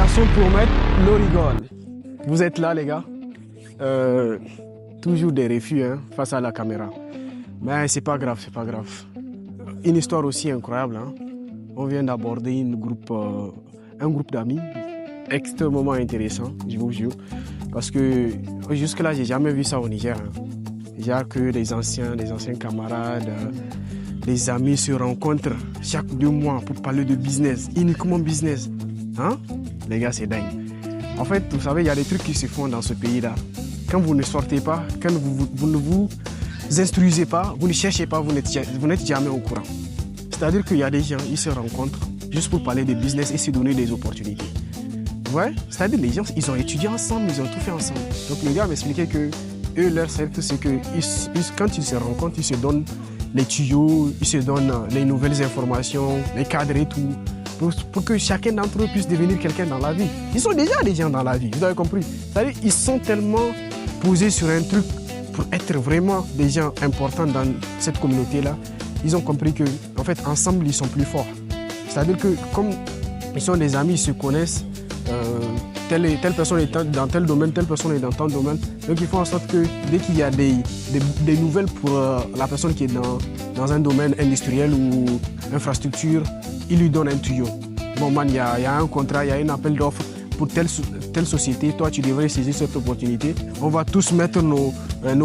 Façon pour mettre l'eau rigole. Vous êtes là, les gars. Toujours des refus face à la caméra. Mais c'est pas grave, c'est pas grave. Une histoire aussi incroyable. On vient d'aborder un groupe d'amis extrêmement intéressant, je vous jure. Parce que jusque-là, j'ai jamais vu ça au Niger. Il n'y a que des anciens camarades, des amis se rencontrent chaque 2 mois pour parler de business, uniquement business. Les gars, c'est dingue. En fait, vous savez, il y a des trucs qui se font dans ce pays-là. Quand vous ne sortez pas, quand vous ne vous instruisez pas, vous ne cherchez pas, vous n'êtes jamais au courant. C'est-à-dire qu'il y a des gens, ils se rencontrent juste pour parler de business et se donner des opportunités. Ouais, c'est-à-dire les gens, ils ont étudié ensemble, ils ont tout fait ensemble. Donc le gars m'expliquait que eux, leur cercle, c'est que quand ils se rencontrent, ils se donnent les tuyaux, ils se donnent les nouvelles informations, les cadres et tout, pour que chacun d'entre eux puisse devenir quelqu'un dans la vie. Ils sont déjà des gens dans la vie, vous avez compris. C'est-à-dire ils sont tellement posés sur un truc pour être vraiment des gens importants dans cette communauté-là. Ils ont compris que, en fait, ensemble, ils sont plus forts. C'est-à-dire que comme ils sont des amis, ils se connaissent, telle personne est dans tel domaine, telle personne est dans tel domaine. Donc ils font en sorte que dès qu'il y a des nouvelles pour la personne qui est dans un domaine industriel ou infrastructure, ils lui donnent un tuyau. Bon man, il y a un contrat, il y a un appel d'offres pour telle société, toi tu devrais saisir cette opportunité. On va tous mettre nos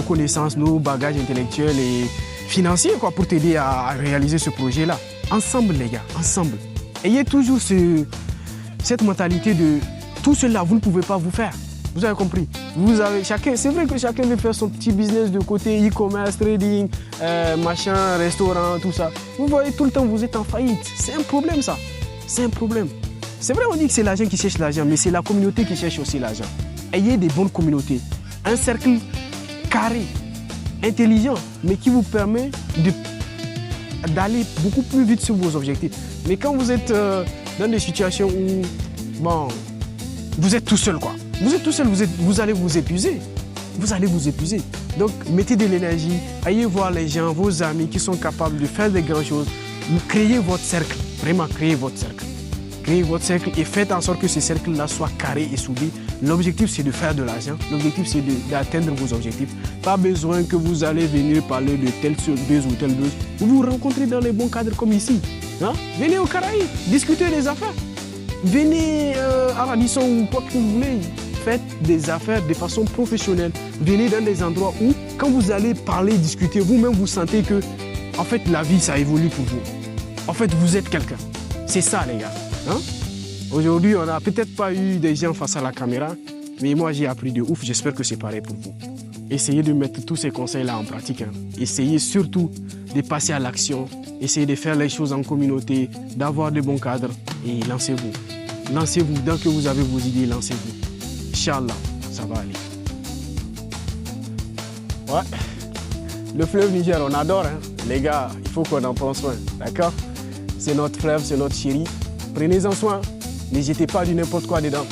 connaissances, nos bagages intellectuels et financiers pour t'aider à réaliser ce projet-là. Ensemble les gars, ensemble. Ayez toujours cette mentalité de tout cela, vous ne pouvez pas vous faire. Vous avez compris. C'est vrai que chacun veut faire son petit business de côté, e-commerce, trading, machin, restaurant, tout ça. Vous voyez, tout le temps, vous êtes en faillite. C'est un problème, ça. C'est un problème. C'est vrai, on dit que c'est l'argent qui cherche l'argent, mais c'est la communauté qui cherche aussi l'argent. Ayez des bonnes communautés. Un cercle carré, intelligent, mais qui vous permet d'aller beaucoup plus vite sur vos objectifs. Mais quand vous êtes dans des situations où, vous êtes tout seul, quoi. Vous êtes tout seul, vous allez vous épuiser. Vous allez vous épuiser. Donc, mettez de l'énergie, allez voir les gens, vos amis qui sont capables de faire des grandes choses. Créez votre cercle. Vraiment, créez votre cercle. Créez votre cercle et faites en sorte que ce cercle-là soit carré et soudé. L'objectif, c'est de faire de l'argent. L'objectif, c'est d'atteindre vos objectifs. Pas besoin que vous allez venir parler de telle buzz ou telle buzz. Vous vous rencontrez dans les bons cadres comme ici. Venez au Caraïbes, discutez des affaires. Venez à Radisson ou quoi que vous voulez. Faites des affaires de façon professionnelle. Venez dans des endroits où, quand vous allez parler, discuter, vous-même vous sentez que, en fait, la vie, ça évolue pour vous. En fait, vous êtes quelqu'un. C'est ça, les gars. Aujourd'hui, on n'a peut-être pas eu des gens face à la caméra, mais moi, j'ai appris de ouf. J'espère que c'est pareil pour vous. Essayez de mettre tous ces conseils-là en pratique. Essayez surtout de passer à l'action. Essayez de faire les choses en communauté, d'avoir de bons cadres et lancez-vous. Lancez-vous. Dès que vous avez vos idées, lancez-vous. Inch'Allah, ça va aller. Ouais. Le fleuve Niger, on adore. Les gars, il faut qu'on en prenne soin. D'accord? C'est notre fleuve, c'est notre chéri. Prenez-en soin. Ne jetez pas du n'importe quoi dedans.